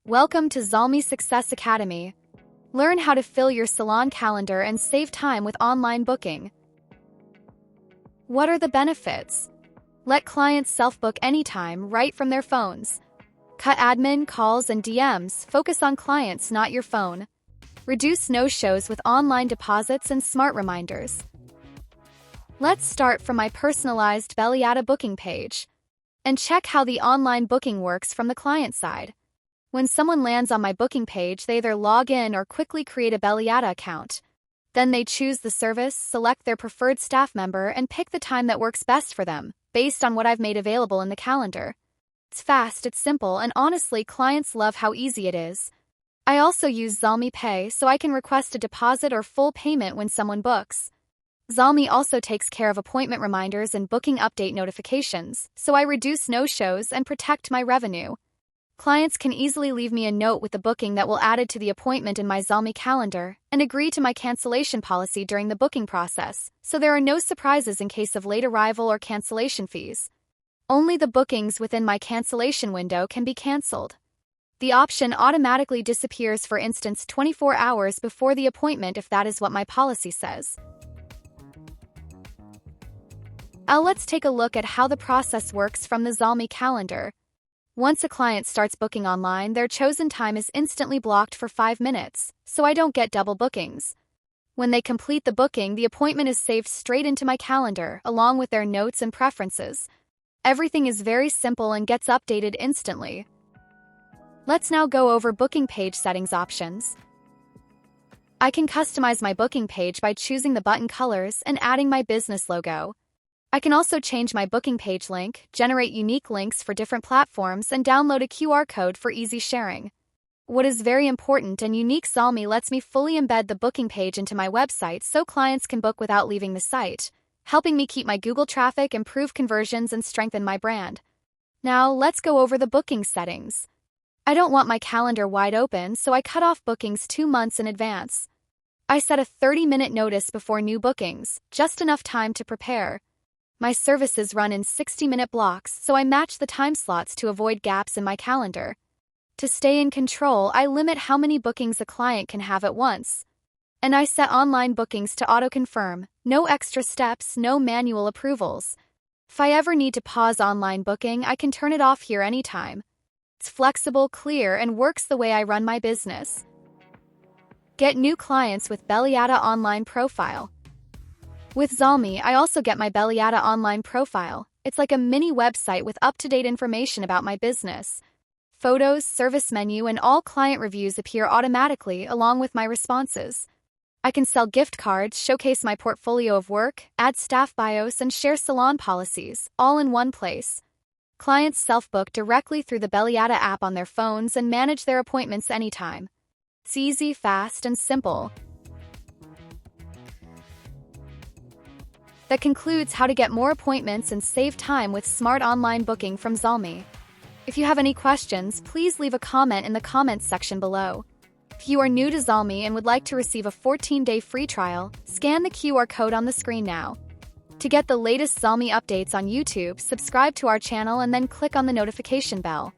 Welcome to Zolmi Success Academy. Learn how to fill your salon calendar and save time with online booking. What are the benefits? Let clients self-book anytime, right from their phones. Cut admin, calls, and DMs. Focus on clients, not your phone. Reduce no-shows with online deposits and smart reminders. Let's start from my personalized Belliata booking page and check how the online booking works from the client side. When someone lands on my booking page, they either log in or quickly create a Belliata account. Then they choose the service, select their preferred staff member, and pick the time that works best for them, based on what I've made available in the calendar. It's fast, it's simple, and honestly, clients love how easy it is. I also use Zolmi Pay so I can request a deposit or full payment when someone books. Zolmi also takes care of appointment reminders and booking update notifications, so I reduce no-shows and protect my revenue. Clients can easily leave me a note with the booking that will add it to the appointment in my Zolmi calendar and agree to my cancellation policy during the booking process, so there are no surprises in case of late arrival or cancellation fees. Only the bookings within my cancellation window can be canceled. The option automatically disappears, for instance, 24 hours before the appointment if that is what my policy says. Let's take a look at how the process works from the Zolmi calendar. Once a client starts booking online, their chosen time is instantly blocked for 5 minutes, so I don't get double bookings. When they complete the booking, the appointment is saved straight into my calendar, along with their notes and preferences. Everything is very simple and gets updated instantly. Let's now go over booking page settings options. I can customize my booking page by choosing the button colors and adding my business logo. I can also change my booking page link, generate unique links for different platforms, and download a QR code for easy sharing. What is very important and unique, Zolmi lets me fully embed the booking page into my website so clients can book without leaving the site, helping me keep my Google traffic, improve conversions, and strengthen my brand. Now, let's go over the booking settings. I don't want my calendar wide open, so I cut off bookings 2 months in advance. I set a 30-minute notice before new bookings, just enough time to prepare. My services run in 60-minute blocks, so I match the time slots to avoid gaps in my calendar. To stay in control, I limit how many bookings a client can have at once. And I set online bookings to auto-confirm, no extra steps, no manual approvals. If I ever need to pause online booking, I can turn it off here anytime. It's flexible, clear, and works the way I run my business. Get new clients with Belliata Online Profile. With Zolmi, I also get my Belliata Online Profile. It's like a mini website with up-to-date information about my business. Photos, service menu, and all client reviews appear automatically along with my responses. I can sell gift cards, showcase my portfolio of work, add staff bios, and share salon policies, all in one place. Clients self-book directly through the Belliata app on their phones and manage their appointments anytime. It's easy, fast, and simple. That concludes how to get more appointments and save time with smart online booking from Zolmi. If you have any questions, please leave a comment in the comments section below. If you are new to Zolmi and would like to receive a 14-day free trial, scan the QR code on the screen now. To get the latest Zolmi updates on YouTube, subscribe to our channel and then click on the notification bell.